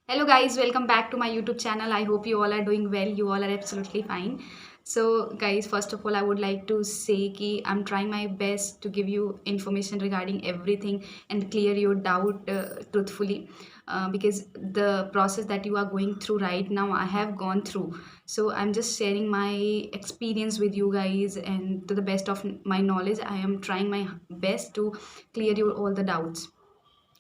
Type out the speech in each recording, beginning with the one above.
Hello, guys, welcome back to my YouTube channel. I hope you all are doing well. You all are absolutely fine. So, guys, first of all, I would like to say that I'm trying my best to give you information regarding everything and clear your doubt truthfully. Because the process that you are going through right now, I have gone through. So, I'm just sharing my experience with you guys, and to the best of my knowledge, I am trying my best to clear your all the doubts.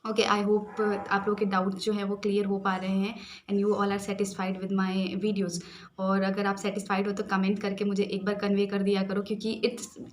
Okay, I hope आप लोग के doubts जो है वो clear हो पा रहे हैं and you all are satisfied with my videos. और अगर आप सेटिस्फाइड हो तो कमेंट करके मुझे एक बार कन्वे कर दिया करो, क्योंकि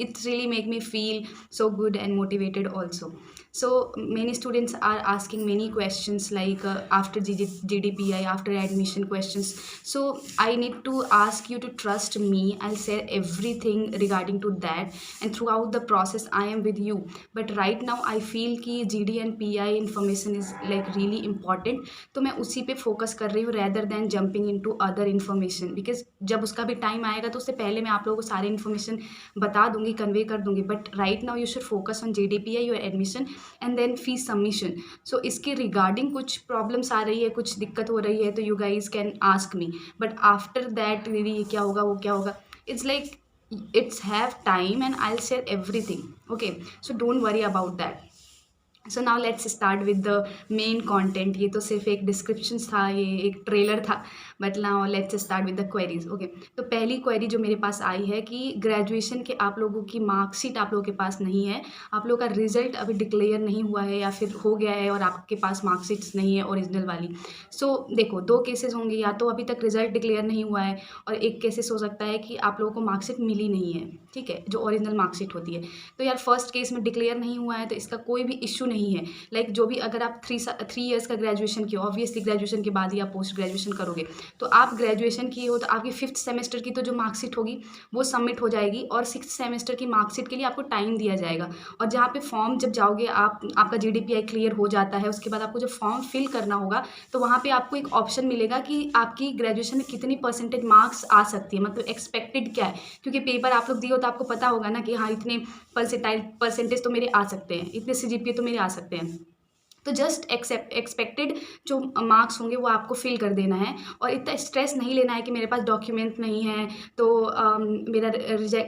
it's really make me feel so good and motivated also. So many students are asking many questions like after GDPI, after admission questions. So I need to ask you to trust me. I'll share everything regarding to that, and throughout the process I am with you. But right now I feel कि GD and PI information is like really important, तो मैं उसी पे focus कर रही हूँ rather than jumping into other information, because जब उसका भी टाइम आएगा तो उससे पहले मैं आप लोगों को सारी इन्फॉर्मेशन बता दूंगी, कन्वे कर दूंगी। But right now you should focus on GDPI, your admission and then fees submission. So इसके रिगार्डिंग कुछ प्रॉब्लम्स आ रही है, कुछ दिक्कत हो रही है, तो you guys can ask me. But after that दीदी ये क्या होगा, वो क्या होगा, it's like it's have time and I'll share everything. Okay, so don't worry about that. So now let's start with the main content. ये तो सिर्फ एक डिस्क्रिप्शन था, ये एक ट्रेलर था, but now let's start with the queries. Okay, तो पहली क्वेरी जो मेरे पास आई है कि ग्रेजुएशन के आप लोगों की मार्कशीट आप लोगों के पास नहीं है, आप लोगों का रिजल्ट अभी डिक्लेयर नहीं हुआ है या फिर हो गया है और आपके पास मार्कशीट्स नहीं है ओरिजिनल वाली। सो देखो, दो केसेस होंगे, या तो अभी तक रिजल्ट डिक्लेयर नहीं हुआ है, और एक केसेस हो सकता है कि आप लोगों को मार्कशीट मिली नहीं है, ठीक है, जो ओरिजिनल मार्कशीट होती है। तो यार फर्स्ट केस में डिक्लेयर नहीं हुआ है तो इसका कोई भी इशू नहीं है। लाइक जो भी, अगर आप थ्री ईयर्स का ग्रेजुएशन किया, ऑब्वियसली ग्रेजुएशन के बाद ही आप पोस्ट ग्रेजुएशन करोगे, तो आप ग्रेजुएशन किए हो तो आपकी फिफ्थ सेमेस्टर की तो जो मार्कशीट होगी वो सबमिट हो जाएगी, और सिक्स सेमेस्टर की मार्कशीट के लिए आपको टाइम दिया जाएगा। और जहाँ पे फॉर्म जब जाओगे आप, आपका GDPI क्लियर हो जाता है, उसके बाद आपको जब फॉर्म फिल करना होगा तो वहाँ पे आपको एक ऑप्शन मिलेगा कि आपकी ग्रेजुएशन में कितनी परसेंटेज मार्क्स आ सकती है, मतलब एक्सपेक्टेड क्या है। क्योंकि पेपर आप लोग दिए हो तो आपको पता होगा ना कि हाँ इतने परसेंटेज तो मेरे आ सकते हैं, इतने CGPA तो मेरे आ सकते हैं। तो जस्ट एक्सपेक्टेड जो मार्क्स होंगे वो आपको फिल कर देना है, और इतना स्ट्रेस नहीं लेना है कि मेरे पास डॉक्यूमेंट नहीं है तो मेरा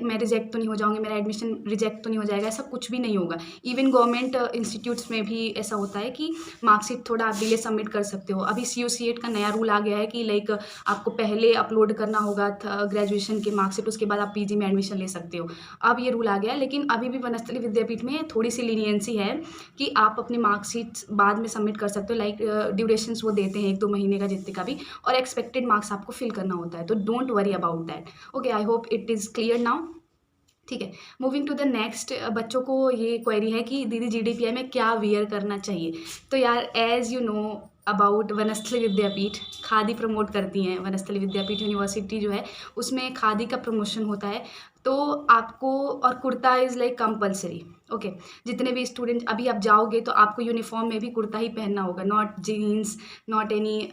मैं रिजेक्ट तो नहीं हो जाऊँगी, मेरा एडमिशन रिजेक्ट तो नहीं हो जाएगा, ऐसा कुछ भी नहीं होगा। इवन गवर्नमेंट इंस्टीट्यूट्स में भी ऐसा होता है कि मार्कशीट थोड़ा आप डिले सबमिट कर सकते हो। अभी CUCET का नया रूल आ गया है कि लाइक आपको पहले अपलोड करना होगा ग्रेजुएशन की मार्कशीट, उसके बाद आप PG में एडमिशन ले सकते हो। अब ये रूल आ गया है, लेकिन अभी भी वनस्थली विद्यापीठ में थोड़ी सी लीनियंसी है कि आप अपनी मार्कशीट बाद में सबमिट कर सकते हो। लाइक ड्यूरेशंस वो देते हैं 1-2 महीने का जितने का भी, और एक्सपेक्टेड मार्क्स आपको फिल करना होता है, तो don't worry about that. Okay, I hope it is clear now. ठीक है, मूविंग टू द नेक्स्ट। बच्चों को ये क्वेरी है कि दीदी GDPI में क्या वियर करना चाहिए। तो यार as you know about Vanasthali Vidyapeeth, khadi promote करती हैं, वनस्थली विद्यापीठ यूनिवर्सिटी जो है उसमें खादी का प्रमोशन होता है। तो आपको, और kurta is like compulsory. Okay, जितने भी स्टूडेंट अभी आप जाओगे तो आपको यूनिफॉर्म में भी कुर्ता ही पहनना होगा, not jeans, not any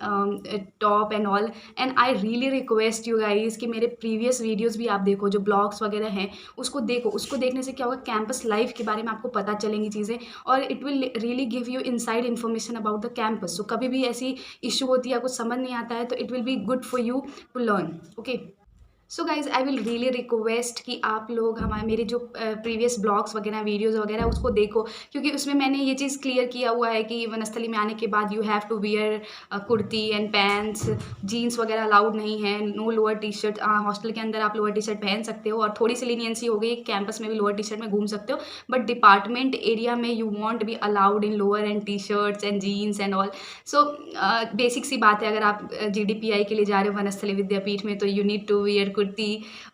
top and all. And I really request you guys कि मेरे प्रीवियस वीडियोज़ भी आप देखो, जो ब्लॉग्स वगैरह हैं उसको देखो। उसको देखने से क्या होगा, कैंपस लाइफ के बारे में आपको पता चलेंगी चीज़ें, और it will really give you inside information about the campus. So कभी भी ऐसी इशू होती है, कुछ समझ नहीं आता है, तो it will be good for you to learn. Okay, so guys I will really request कि आप लोग हमारे मेरे जो प्रीवियस ब्लॉग्स वगैरह, वीडियोज़ वगैरह उसको देखो, क्योंकि उसमें मैंने ये चीज़ क्लियर किया हुआ है कि वनस्थली में आने के बाद you have to wear kurti and pants, jeans वगैरह अलाउड नहीं है, no lower T shirt. Hostel के अंदर आप लोअर टी शर्ट पहन सकते हो, और थोड़ी सी लीनियंसी हो गई, कैंपस में भी लोअर टी शर्ट में घूम सकते हो, बट डिपार्टमेंट एरिया में you won't be allowed in lower and T shirts and jeans and all. So basic सी बात है, अगर आप GDPI के लिए जा रहे हो वनस्थली विद्यापीठ में, तो you need to wear kurti.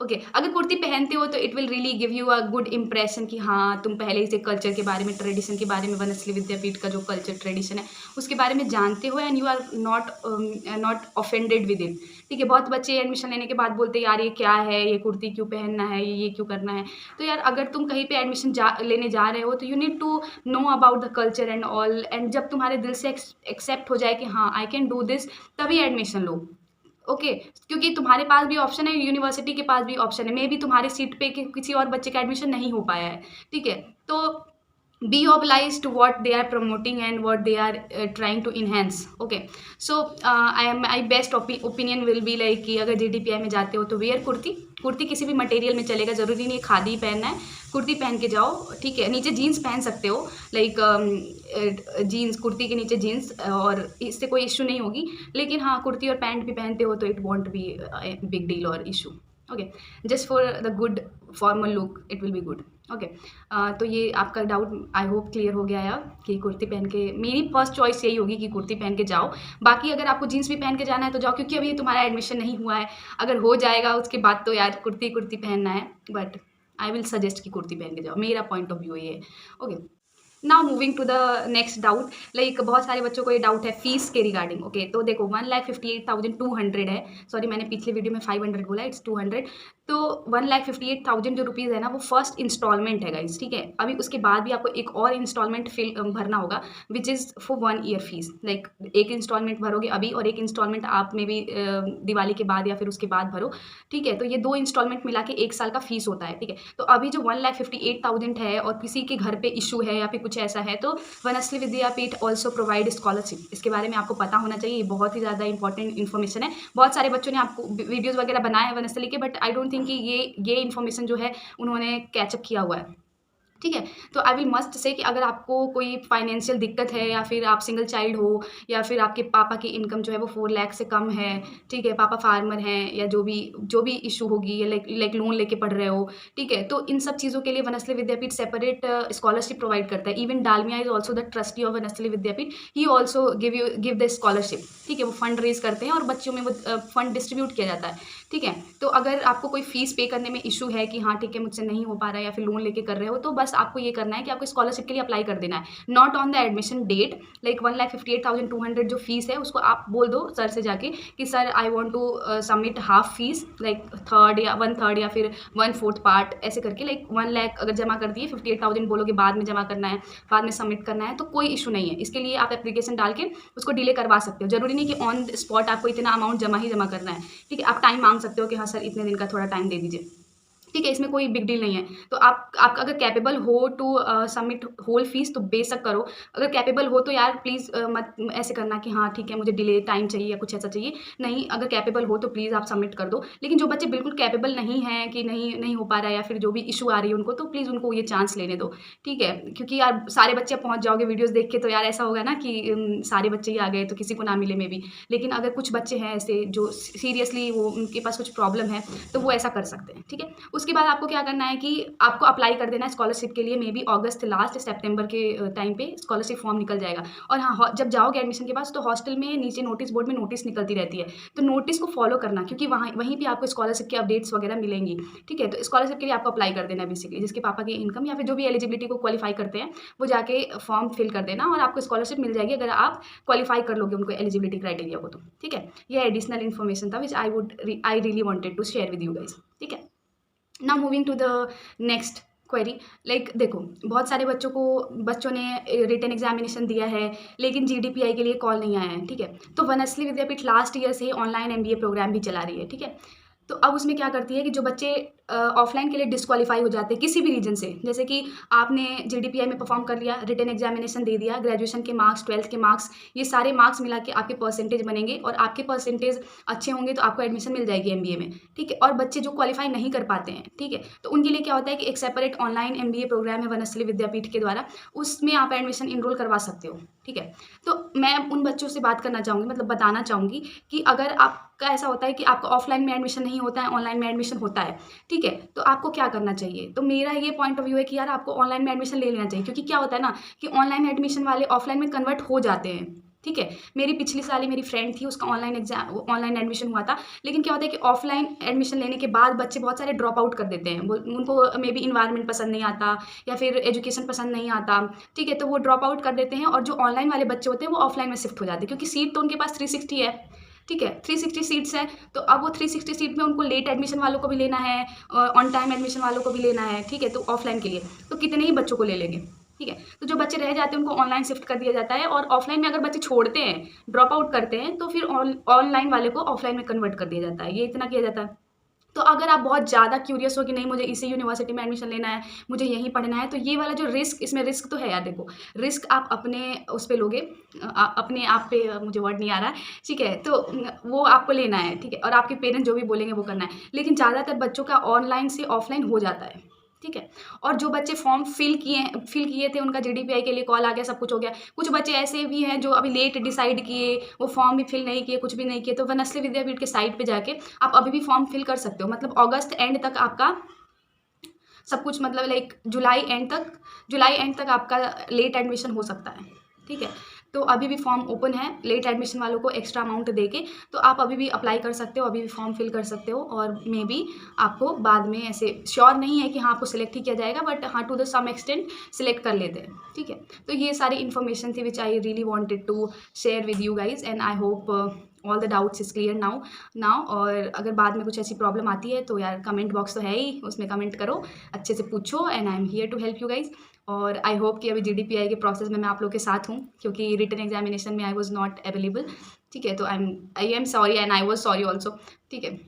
Okay, अगर कुर्ती पहनते हो तो it will really give you a good impression कि हाँ तुम पहले से कल्चर के बारे में, ट्रेडिशन के बारे में, वनस्थली विद्यापीठ का जो कल्चर ट्रेडिशन है उसके बारे में जानते हो, and you are not offended with it. ठीक है, बहुत बच्चे एडमिशन लेने के बाद बोलते हैं यार ये क्या है, ये कुर्ती क्यों पहनना है, ये क्यों करना है। तो यार अगर तुम कहीं पे एडमिशन लेने जा रहे हो तो you need to know about the culture and all, and जब तुम्हारे दिल से एक्सेप्ट हो जाए कि हाँ आई कैन डू दिस, तभी एडमिशन लो। ओके, क्योंकि तुम्हारे पास भी ऑप्शन है, यूनिवर्सिटी के पास भी ऑप्शन है, मे बी तुम्हारी सीट पे किसी और बच्चे का एडमिशन नहीं हो पाया है, ठीक है। तो be obliged to what they are promoting and what they are trying to enhance. Okay, so my best opinion will be like कि अगर GDPI में जाते हो तो वेयर कुर्ती, कुर्ती किसी भी मटेरियल में चलेगा, ज़रूरी नहीं खादी ही पहनना है, कुर्ती पहन के जाओ, ठीक है। नीचे जीन्स पहन सकते हो, लाइक जीन्स, कुर्ती के नीचे जीन्स, और इससे कोई इशू नहीं होगी। लेकिन हाँ, कुर्ती और पैंट भी पहनते हो तो it won't be big deal और issue. Okay, just for the good formal look it will be good. Okay, तो ये आपका डाउट आई होप क्लियर हो गया है कि कुर्ती पहन के, मेरी फर्स्ट चॉइस यही होगी कि कुर्ती पहन के जाओ। बाकी अगर आपको जीन्स भी पहन के जाना है तो जाओ, क्योंकि अभी तुम्हारा एडमिशन नहीं हुआ है। अगर हो जाएगा उसके बाद तो यार कुर्ती कुर्ती पहनना है, बट आई विल सजेस्ट कि कुर्ती पहन के जाओ, मेरा पॉइंट ऑफ व्यू ये है। Okay, now moving to the next doubt, like बहुत सारे बच्चों को ये डाउट है फीस के रिगार्डिंग। ओके, तो देखो 1,58,200 है, सॉरी मैंने पिछले वीडियो में 500 बोला, इट्स 200। तो 1,58,000 जो रुपीज़ है ना, वो फर्स्ट इंस्टॉलमेंट है गाइज, ठीक है। अभी उसके बाद भी आपको एक और इंस्टॉलमेंट भरना होगा, which is for 1 year fees. Like एक इंस्टॉलमेंट भरोगे अभी और एक इंस्टॉलमेंट आप में भी दिवाली के बाद या फिर उसके बाद भरो, ठीक है। तो ये 2 इंस्टॉलमेंट मिला के 1 साल का फीस होता है, ठीक है। तो अभी जो 1,58,000 है और किसी के घर पे इशू है या फिर कुछ ऐसा है, तो वनस्थली विद्यापीठ ऑल्सो प्रोवाइड स्कॉलरशिप। इसके बारे में आपको पता होना चाहिए, ये बहुत ही ज़्यादा इंपॉर्टेंट इन्फॉर्मेशन है। बहुत सारे बच्चों ने आपको वीडियोज़ वगैरह बनाए हैं वनस्थली के, बट आई डोंट थिंक कि ये इन्फॉर्मेशन जो है उन्होंने कैचअप किया हुआ है, ठीक है। तो आई विल मस्ट से कि अगर आपको कोई फाइनेंशियल दिक्कत है या फिर आप सिंगल चाइल्ड हो या फिर आपके पापा की इनकम जो है वो 4 लाख से कम है, ठीक है, पापा फार्मर हैं, या जो भी इशू होगी, या लाइक लोन लेके पढ़ रहे हो, ठीक है, तो इन सब चीज़ों के लिए Vanasthali Vidyapeeth separate scholarship provide करता है। Even Dalmia is also the trustee of Vanasthali Vidyapeeth, he also give the scholarship, ठीक है। वो फंड रेज करते हैं और बच्चों में वो फंड डिस्ट्रीब्यूट किया जाता है, ठीक है। तो अगर आपको कोई फीस पे करने में इशू है कि हाँ ठीक है मुझसे नहीं हो पा रहा है या फिर लोन लेके कर रहे हो, तो बस आपको ये करना है कि आपको स्कॉलरशिप के लिए अप्लाई कर देना है, not on the admission date. Like 1,58,200 जो फीस है उसको आप बोल दो सर से जाके कि sir I want to submit half fees, like 1/3 या 1/3 या फिर 1/4 पार्ट, ऐसे करके। लाइक 1 लाख अगर जमा कर दिए, 58,000 बोलोगे बाद में जमा करना है, बाद में सबमिट करना है, तो कोई इशू नहीं है। इसके लिए आप एप्लीकेशन डाल के उसको डिले करवा सकते हो, जरूरी नहीं कि ऑन स्पॉट आपको इतना अमाउंट जमा करना है, ठीक है। आप टाइम मांग सकते हो कि हाँ सर इतने दिन का थोड़ा टाइम दे दीजिए, ठीक है, इसमें कोई बिग डील नहीं है। तो आप अगर कैपेबल हो टू सबमिट होल फीस तो बेशक करो। अगर कैपेबल हो तो यार प्लीज़ मत ऐसे करना कि हाँ ठीक है मुझे डिले टाइम चाहिए या कुछ ऐसा चाहिए, नहीं। अगर कैपेबल हो तो प्लीज़ आप सबमिट कर दो। लेकिन जो बच्चे बिल्कुल कैपेबल नहीं हैं कि नहीं हो पा रहा है या फिर जो भी इशू आ रही है उनको, तो प्लीज़ उनको ये चांस लेने दो, ठीक है। क्योंकि यार सारे बच्चे पहुँच जाओगे वीडियोज़ देख के तो यार ऐसा होगा ना कि सारे बच्चे ही आ गए तो किसी को ना मिले मे भी। लेकिन अगर कुछ बच्चे हैं ऐसे जो सीरियसली वो उनके पास कुछ प्रॉब्लम है तो वो ऐसा कर सकते हैं, ठीक है। उसके बाद आपको क्या करना है कि आपको अप्लाई कर देना है स्कॉलरशिप के लिए, मे बी अगस्त लास्ट सितंबर के टाइम पे स्कॉलरशिप फॉर्म निकल जाएगा। और हाँ, जब जाओगे एडमिशन के पास तो हॉस्टल में नीचे नोटिस बोर्ड में नोटिस निकलती रहती है, तो नोटिस को फॉलो करना, क्योंकि वहीं पे आपको स्कॉलरशिप की अपडेट्स वगैरह मिलेंगी, ठीक है। तो स्कॉलरशिप के लिए आपको अप्लाई कर देना है बेसिकली, जिसके पापा की इनकम या फिर जो भी एलिजिबिलिटी को क्वालिफाई करते हैं वो जाके फॉर्म फिल कर देना और आपको स्कॉलरशिप मिल जाएगी अगर आप क्वालिफाई कर लोगे उनको एलिजिबिलिटी क्राइटेरिया को, तो ठीक है। ये एडिशनल इन्फॉर्मेशन था which I really wanted to share with you guys, ठीक है। Now moving to the next query, like देखो बहुत सारे बच्चों ने रिटन एग्जामिनेशन दिया है लेकिन GDPI के लिए कॉल नहीं आया है, ठीक है। तो वनस्थली विद्यापीठ लास्ट ईयर से ही ऑनलाइन MBA प्रोग्राम भी चला रही है, ठीक है। तो अब उसमें क्या करती है कि जो बच्चे ऑफलाइन के लिए डिस्क्वालीफाई हो जाते हैं किसी भी रीजन से, जैसे कि आपने GDPI में परफॉर्म कर लिया, रिटन एग्जामिनेशन दे दिया, ग्रेजुएशन के मार्क्स, 12th के मार्क्स, ये सारे मार्क्स मिला के आपके परसेंटेज बनेंगे और आपके परसेंटेज अच्छे होंगे तो आपको एडमिशन मिल जाएगी MBA में, ठीक है। और बच्चे जो क्वालिफाई नहीं कर पाते हैं, ठीक है, तो उनके लिए क्या होता है कि एक सेपरेट ऑनलाइन MBA प्रोग्राम है वनस्थली विद्यापीठ के द्वारा, उसमें आप एडमिशन इनरोल करवा सकते हो, ठीक है। तो मैं उन बच्चों से बात करना चाहूँगी, मतलब बताना चाहूँगी कि अगर आपका ऐसा होता है कि आपका ऑफलाइन में एडमिशन नहीं होता है, ऑनलाइन में एडमिशन होता है, ठीक है, तो आपको क्या करना चाहिए। तो मेरा ये पॉइंट ऑफ व्यू है कि यार आपको ऑनलाइन में एडमिशन ले लेना चाहिए, क्योंकि क्या होता है ना कि ऑनलाइन एडमिशन वाले ऑफलाइन में कन्वर्ट हो जाते हैं, ठीक है। मेरी पिछली साल ही मेरी फ्रेंड थी, उसका ऑनलाइन एडमिशन हुआ था, लेकिन क्या होता है कि ऑफलाइन एडमिशन लेने के बाद बच्चे बहुत सारे ड्रॉप आउट कर देते हैं, उनको मे बी इन्वायरमेंट पसंद नहीं आता या फिर एजुकेशन पसंद नहीं आता, ठीक है, तो वो ड्रॉप आउट कर देते हैं और जो ऑनलाइन वाले बच्चे होते हैं वो ऑफलाइन में शिफ्ट हो जाते हैं, क्योंकि सीट तो उनके पास 360 है, ठीक है, 360 सीट्स है। तो अब वो 360 सीट में उनको लेट एडमिशन वालों को भी लेना है, ऑन टाइम एडमिशन वालों को भी लेना है, ठीक है। तो ऑफलाइन के लिए तो कितने ही बच्चों को ले लेंगे, ठीक है। तो जो बच्चे रह जाते हैं उनको ऑनलाइन शिफ्ट कर दिया जाता है, और ऑफलाइन में अगर बच्चे छोड़ते हैं, ड्रॉप आउट करते हैं, तो फिर ऑनलाइन वाले को ऑफलाइन में कन्वर्ट कर दिया जाता है, ये इतना किया जाता है। तो अगर आप बहुत ज़्यादा क्यूरियस हो कि नहीं मुझे इसी यूनिवर्सिटी में एडमिशन लेना है, मुझे यहीं पढ़ना है, तो ये वाला जो रिस्क, इसमें रिस्क तो है यार, देखो रिस्क आप अपने उस पे लोगे, अपने आप पे, मुझे वर्ड नहीं आ रहा है, ठीक है, तो वो आपको लेना है, ठीक है, और आपके पेरेंट्स जो भी बोलेंगे वो करना है। लेकिन ज़्यादातर बच्चों का ऑनलाइन से ऑफलाइन हो जाता है, ठीक है। और जो बच्चे फॉर्म फिल किए थे, उनका जीडीपीआई के लिए कॉल आ गया, सब कुछ हो गया। कुछ बच्चे ऐसे भी हैं जो अभी लेट डिसाइड किए, वो फॉर्म भी फिल नहीं किए, कुछ भी नहीं किए, तो वनस्थली विद्यापीठ के साइट पे जाके आप अभी भी फॉर्म फिल कर सकते हो। मतलब अगस्त एंड तक आपका सब कुछ, मतलब लाइक जुलाई एंड तक आपका लेट एडमिशन हो सकता है, ठीक है। तो अभी भी फॉर्म ओपन है लेट एडमिशन वालों को एक्स्ट्रा अमाउंट देके, तो आप अभी भी अप्लाई कर सकते हो, अभी भी फॉर्म फिल कर सकते हो, और मे बी आपको बाद में, ऐसे श्योर नहीं है कि हाँ आपको सिलेक्ट ही किया जाएगा, बट हाँ to the some extent select कर लेते हैं, ठीक है। तो ये सारी इन्फॉर्मेशन थी which I really wanted to share with you guys, and I hope all the doubts is clear now. और अगर बाद में कुछ ऐसी प्रॉब्लम आती है तो यार कमेंट बॉक्स तो है ही, उसमें कमेंट करो, अच्छे से पूछो, and I am here to help you guys. और आई होप कि अभी जीडीपीआई के प्रोसेस में मैं आप लोग के साथ हूँ, क्योंकि रिटन एग्जामिनेशन में आई वॉज नॉट अवेलेबल, ठीक है। तो I am sorry and I was sorry also, ठीक है।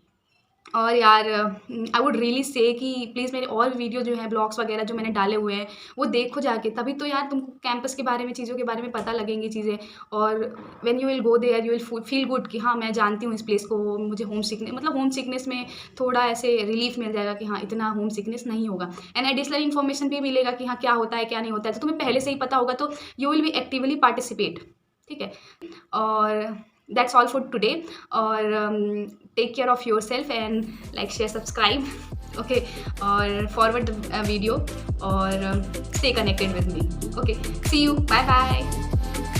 और यार आई वुड रियली से कि प्लीज़ मेरे और वीडियो जो हैं, ब्लॉग्स वगैरह जो मैंने डाले हुए हैं, वो देखो जाके, तभी तो यार तुमको कैंपस के बारे में, चीज़ों के बारे में पता लगेंगी चीज़ें। और when you will go there you will feel good कि हाँ मैं जानती हूँ इस प्लेस को, मुझे होम सिकनेस में थोड़ा ऐसे रिलीफ मिल जाएगा कि हाँ इतना होम सिकनेस नहीं होगा। एंड एडिशनल इन्फॉर्मेशन भी मिलेगा कि हाँ क्या होता है क्या नहीं होता है, तो तुम्हें पहले से ही पता होगा, तो you will be actively participate, ठीक है। और दैट्स ऑल फॉर टुडे। और take care of yourself and like share subscribe, okay, और फॉरवर्ड द वीडियो, और stay connected with me, okay, see you, bye bye.